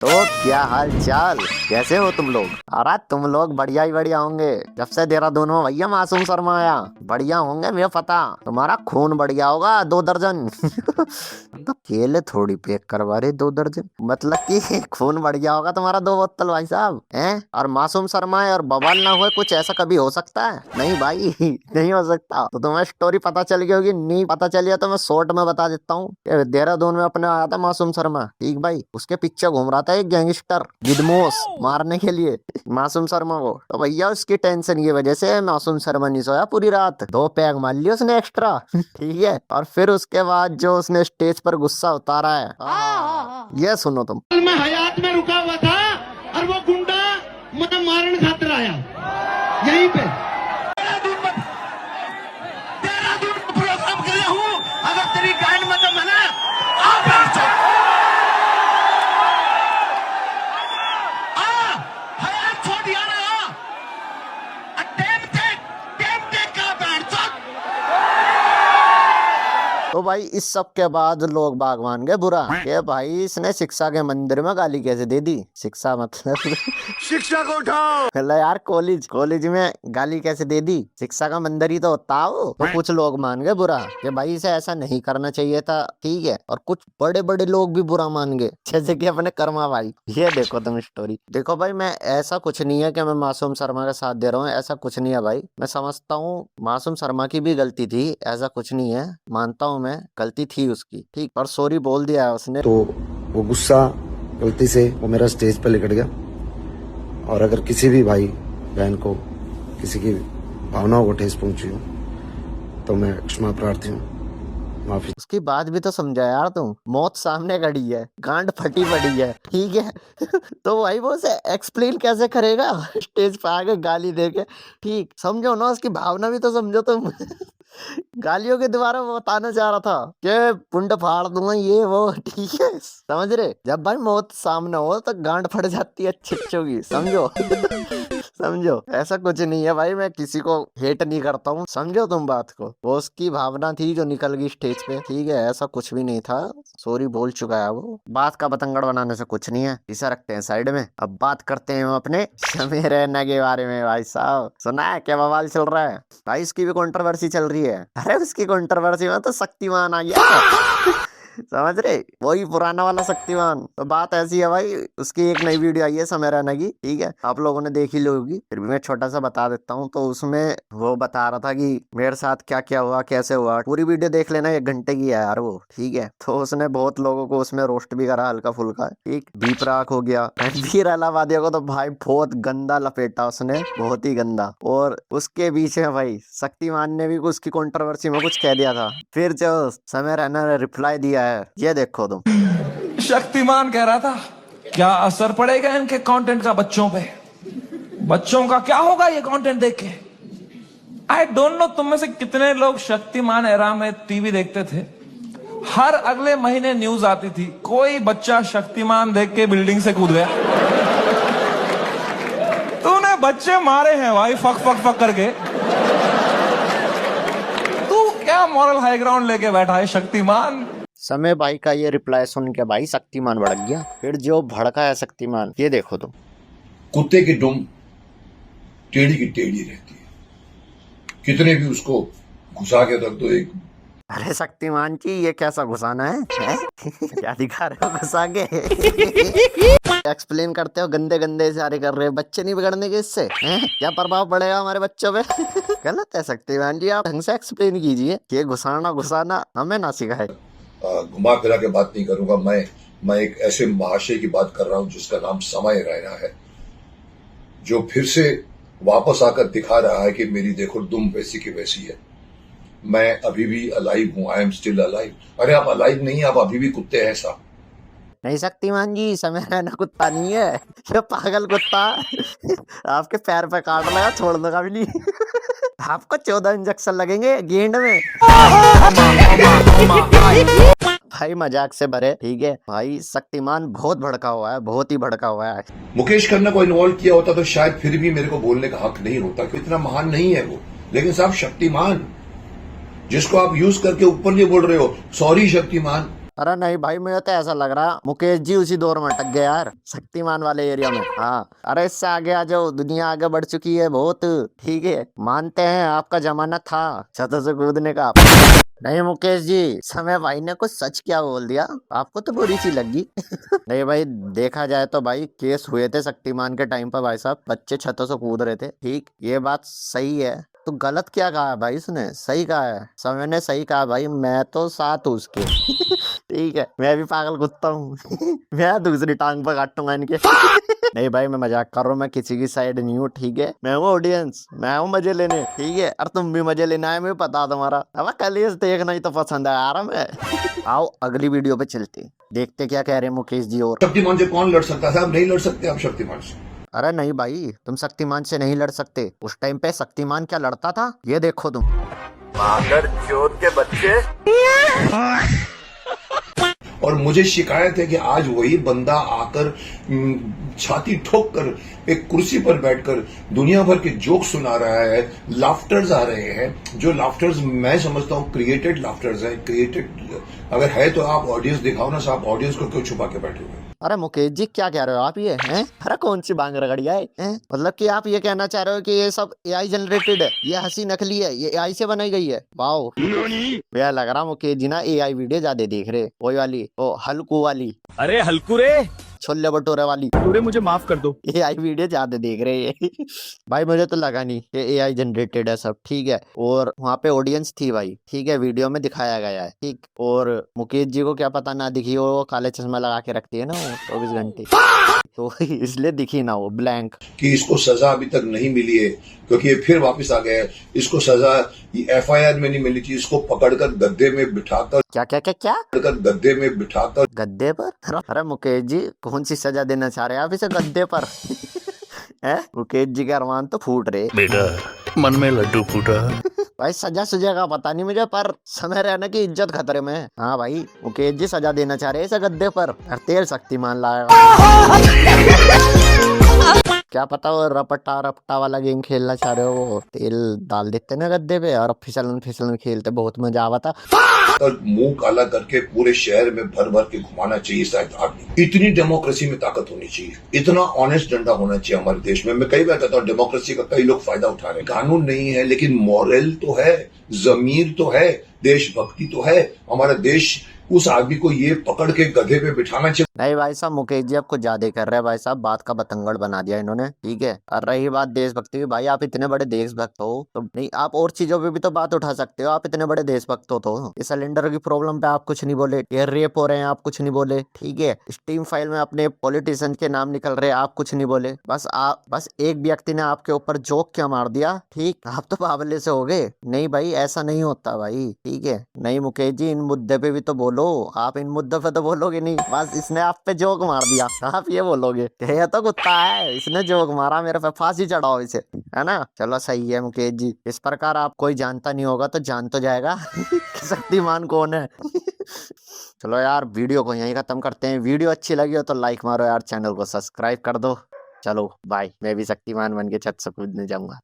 तो क्या हाल चाल, कैसे हो तुम लोग? अरे तुम लोग बढ़िया ही बढ़िया होंगे। जब से देहरादून में भैया मासूम शर्मा आया, बढ़िया होंगे मुझे पता। तुम्हारा खून बढ़िया होगा 2 दर्जन। तो केले थोड़ी पैक करवा रहे 2 दर्जन, मतलब कि खून बढ़िया होगा तुम्हारा 2 बोतल भाई साहब हैं। और मासूम शर्मा है और बवाल ना हुए, कुछ ऐसा कभी हो सकता है? नहीं भाई, नहीं हो सकता। तो तुम्हें स्टोरी पता चल गई होगी, नहीं पता चली है तो मैं शॉर्ट में बता देता हूँ। देहरादून में अपने आया था मासूम शर्मा, ठीक भाई। उसके पीछे घूम रहा था एक गैंगस्टर गिदमोस मारने के लिए मासूम शर्मा को। तो भैया उसकी टेंशन की वजह से मासूम शर्मा नहीं सोया पूरी रात, 2 पैग मार लिए उसने एक्स्ट्रा। ठीक है, और फिर उसके बाद जो उसने स्टेज पर गुस्सा उतारा है, ये सुनो तुम। मैं हयात में रुका हुआ था और वो गुंडा मुझे मारने खातिर आया यहीं पे। देहरादून में प्रोग्राम कर रहा हूँ, अगर तेरी गांड में दम है ना, हयात छोड़ दिया ना, टेम टेक का बैंड चौक। तो भाई इस सब के बाद लोग बाग मान गए बुरा कि भाई इसने शिक्षा के मंदिर में गाली कैसे दे दी। शिक्षा मतलब शिक्षा को उठाओ। मतलब यार कॉलेज में गाली कैसे दे दी? शिक्षा का मंदिर ही तो होता हो। तो कुछ लोग मान गए बुरा कि भाई इसे ऐसा नहीं करना चाहिए था, ठीक है। और कुछ बड़े बड़े लोग भी बुरा मान गए, जैसे कि अपने कर्मा भाई। ये देखो तुम स्टोरी देखो भाई। मैं ऐसा कुछ नहीं है कि मैं मासूम शर्मा का साथ दे रहा हूँ, ऐसा कुछ नहीं है भाई। मैं समझता हूँ मासूम शर्मा की भी गलती थी, ऐसा कुछ नहीं है, मानता हूँ मैं गलती थी उसकी, ठीक। पर सॉरी बोल दिया है उसने। तो वो गुस्सा गलती से वो मेरा स्टेज पे लिकट गया। और अगर किसी भी भाई बहन को किसी की भावनाओं को ठेस पहुंची हो तो मैं क्षमा प्रार्थी हूँ, माफी। उसकी बात भी तो समझा यार तुम। मौत सामने खड़ी है, गांड फटी पड़ी है, ठीक है। तो भाई वो उसे एक्सप्लेन कैसे करेगा स्टेज पे आके गाली देके? ठीक, समझो ना उसकी भावना भी तो समझो तुम। गालियों के द्वारा वो बताना चाह रहा था कि पुंड फाड़ दूंगा ये वो, ठीक है। समझ रहे? जब भाई मौत सामने हो तो गांड फट जाती है छिच्चों की, समझो। समझो, ऐसा कुछ नहीं है भाई। मैं किसी को हेट नहीं करता हूँ, समझो तुम बात को। वो उसकी भावना थी जो निकल गई स्टेज पे, ठीक है। ऐसा कुछ भी नहीं था, सॉरी बोल चुका है वो। बात का बतंगड़ बनाने से कुछ नहीं है, इसे रखते हैं साइड में। अब बात करते हैं हम अपने शमी रैना के बारे में। भाई साहब सुना है क्या बवाल चल रहा है? भाई इसकी भी कंट्रोवर्सी चल रही है। अरे उसकी कंट्रोवर्सी में तो शक्तिमान आ गया। समझ रहे? वही पुराना वाला शक्तिमान। तो बात ऐसी है भाई, उसकी एक नई वीडियो आई है समय रैना की, ठीक है। आप लोगों ने देख ही ली होगी, फिर भी मैं छोटा सा बता देता हूँ। तो उसमें वो बता रहा था कि मेरे साथ क्या क्या हुआ, कैसे हुआ। पूरी वीडियो देख लेना, 1 घंटे की है यार वो, ठीक है। तो उसने बहुत लोगों को उसमें रोस्ट भी करा हल्का फुल्का, ठीक। दीपराग हो गया, रणवीर अलाहाबादिया को तो भाई बहुत गंदा लपेटा उसने, बहुत ही गंदा। और उसके पीछे भाई शक्तिमान ने भी उसकी कंट्रोवर्सी में कुछ कह दिया था, फिर जो समय रैना ने रिप्लाई दिया है, ये देखो तुम। शक्तिमान कह रहा था क्या असर पड़ेगा इनके कंटेंट का बच्चों पे, बच्चों का क्या होगा ये कंटेंट देख के। आई डोंट नो तुम में से कितने लोग शक्तिमान एरा में टीवी देखते थे। हर अगले महीने न्यूज आती थी कोई बच्चा शक्तिमान देख के बिल्डिंग से कूद गया। तूने बच्चे मारे हैं भाई फक फक फक करके, तू क्या मॉरल हाई ग्राउंड लेके बैठा है शक्तिमान। समय भाई का ये रिप्लाई सुन के भाई शक्तिमान भड़क गया। फिर जो भड़का है शक्तिमान, ये देखो तुम। कुत्ते की दुम टेढ़ी की टेढ़ी रहती है, कितने भी उसको घुसा के रख दो एक। अरे शक्तिमान जी ये कैसा घुसाना है? क्या दिखा रहे हो घुसा के? एक्सप्लेन करते हो, गंदे गंदे इशारे कर रहे हो। बच्चे नहीं बिगड़ने के इससे क्या प्रभाव पड़ेगा हमारे बच्चों पे? गलत है शक्तिमान जी, आप ढंग से एक्सप्लेन कीजिए कि घुसाना हमें ना सिखाए। घुमा फिरा के बात नहीं करूंगा। मैं एक ऐसे महाशय की बात कर रहा हूं जिसका नाम समय रैना है, जो फिर से वापस आकर दिखा रहा है कि मेरी देखो दुम वैसी की वैसी है, मैं अभी भी अलाइव हूं, आई एम स्टिल अलाइव। अरे आप अलाइव नहीं, आप अभी भी कुत्ते हैं साहब। नहीं शक्तिमान जी, समय रैना कुत्ता नहीं है, ये पागल कुत्ता। आपके पैर पे काट लगा, छोड़ दूंगा भी नहीं। आपको 14 इंजेक्शन लगेंगे गेंद में। भाई मजाक से भरे, ठीक है भाई। शक्तिमान बहुत भड़का हुआ है, बहुत ही भड़का हुआ है। मुकेश खन्ना को इन्वॉल्व किया होता तो शायद फिर भी मेरे को बोलने का हक नहीं होता, कि इतना महान नहीं है वो। लेकिन साहब शक्तिमान जिसको आप यूज करके ऊपर नहीं बोल रहे हो, सॉरी शक्तिमान। अरे नहीं भाई, मुझे तो ऐसा लग रहा मुकेश जी उसी दौर में अटक गए यार, शक्तिमान वाले एरिया में। हाँ, अरे इससे आगे आ जाओ, दुनिया आगे बढ़ चुकी है बहुत। ठीक है, मानते हैं आपका जमाना था छतों से कूदने का। नहीं मुकेश जी, समय भाई ने कुछ सच क्या बोल दिया, आपको तो बुरी सी लगी। नहीं भाई, देखा जाए तो भाई केस हुए थे शक्तिमान के टाइम पर भाई साहब, बच्चे छतों से कूद रहे थे। ठीक, ये बात सही है। तो गलत क्या कहा है भाई उसने, सही कहा है, समय ने सही कहा भाई, मैं तो साथ हूँ उसके। ठीक है, मैं भी पागल कुत्ता हूँ। मैं दूसरी टांग पर काटूंगा इनके। नहीं भाई, मैं मजाक कर रहा हूँ, मैं किसी की साइड नहीं हूँ। ठीक है, मैं हूँ ऑडियंस, मैं हूँ मजे लेने। ठीक है, और तुम भी मजे लेना है, मुझे पता तुम्हारा। अब कलेश देखना ही तो पसंद है यार हमें। आओ अगली वीडियो पे चलते, देखते क्या कह रहे हैं मुकेश जी। और शक्तिमान से कौन लड़ सकता था? अब नहीं लड़ सकते आप शक्तिमान से। अरे नहीं भाई, तुम शक्तिमान से नहीं लड़ सकते। उस टाइम पे शक्तिमान क्या लड़ता था, ये देखो तुम। और मुझे शिकायत है कि आज वही बंदा आकर छाती ठोक कर एक कुर्सी पर बैठकर दुनिया भर के जोक सुना रहा है, लाफ्टर्स आ रहे हैं, जो लाफ्टर्स मैं समझता हूँ क्रिएटेड लाफ्टर्स है। क्रिएटेड अगर है तो आप ऑडियंस दिखाओ ना, आप ऑडियंस को क्यों छुपा के बैठे हुए हैं? अरे मुकेश जी, क्या कह रहे हो आप ये हैं? अरे कौन सी बांग रगड़िया है? मतलब कि आप ये कहना चाह रहे हो कि ये सब एआई जनरेटेड है, ये हंसी नकली है, ये एआई से बनाई गई है? वाओ, भैया लग रहा मुकेश जी ना एआई वीडियो ज्यादा देख रहे, वही वाली, ओ हल्कू वाली, अरे हल्कू रे, छोले भटूरे वाली। टूरे मुझे माफ कर दो। एआई वीडियो ज्यादा देख रहे हैं। भाई मुझे तो लगा नहीं कि एआई जनरेटेड है सब। ठीक है, और वहाँ पे ऑडियंस थी भाई। ठीक है, वीडियो में दिखाया गया है। ठीक, और मुकेश जी को क्या पता ना दिखी हो, वो काले चश्मा लगा के रखती है ना वो 24 घंटे, तो इसलिए दिखी ना वो ब्लैंक। कि इसको सजा अभी तक नहीं मिली है क्योंकि ये फिर वापस आ गया है। इसको सजा एफआईआर में नहीं मिली थी, इसको पकड़कर गद्दे में बिठाकर, क्या क्या क्या क्या पकड़कर गद्दे में बिठाकर, गद्दे पर? अरे मुकेश जी, कौन सी सजा देना चाह रहे हैं आप इसे गद्दे पर? है मुकेश जी के अरमान तो फूट रहे। बेटा मन में लड्डू फूटा। भाई सजा सुजा का पता नहीं मुझे, पर समय रहने की इज्जत खतरे में है। हाँ भाई, मुकेश जी सजा देना चाह रहे हैं इसे गद्दे पर, और तेल शक्तिमान लाएगा। क्या पता वो रपटा रपटा वाला गेम खेलना चाह रहे हो, वो तेल डाल देते ना गद्दे पे और फिसलन फिसलन खेलते, बहुत मजा आवा था। और मुंह काला करके पूरे शहर में भर भर के घुमाना चाहिए शायद आदमी। इतनी डेमोक्रेसी में ताकत होनी चाहिए, इतना ऑनेस्ट डंडा होना चाहिए हमारे देश में। मैं कई बार कहता हूँ डेमोक्रेसी का कई लोग फायदा उठा रहे हैं। कानून नहीं है लेकिन मॉरल तो है, जमीर तो है, देशभक्ति तो है। हमारा देश उस आदमी को ये पकड़ के गधे पे बिठाना चाहिए। नहीं भाई साहब, मुकेश जी अब कुछ ज्यादा कर रहे हैं भाई साहब, बात का बतंगड़ बना दिया इन्होंने। ठीक है, और रही बात देशभक्ति की, भाई आप इतने बड़े देशभक्त हो तो नहीं, आप और चीजों पे भी तो बात उठा सकते हो। आप इतने बड़े देशभक्त हो तो इस सिलेंडर की प्रॉब्लम पे आप कुछ नहीं बोले, एयर रेप हो रहे हैं आप कुछ नहीं बोले। ठीक है, स्टीम फाइल में अपने पॉलिटिशियन के नाम निकल रहे हैं आप कुछ नहीं बोले। बस एक व्यक्ति ने आपके ऊपर जोक क्या मार दिया, ठीक, आप तो बावले से हो गए। नहीं भाई, ऐसा नहीं होता भाई। ठीक है, नहीं मुकेश जी, इन मुद्दे पे भी तो बोलो, आप इन मुद्दों पे तो बोलोगे नहीं, बस इसने आप पे जोक मार दिया, आप ये बोलोगे कि ये तो कुत्ता है, इसने जोक मारा, मेरे पे फांसी चढ़ाओ इसे, है ना? चलो सही है मुकेश जी, इस प्रकार आप कोई जानता नहीं होगा तो जान तो जाएगा कि शक्तिमान कौन है। चलो यार, वीडियो को यहीं खत्म करते हैं। वीडियो अच्छी लगी हो तो लाइक मारो यार, चैनल को सब्सक्राइब कर दो। चलो बाय, मैं भी शक्तिमान बन के छत से कूदने जाऊंगा।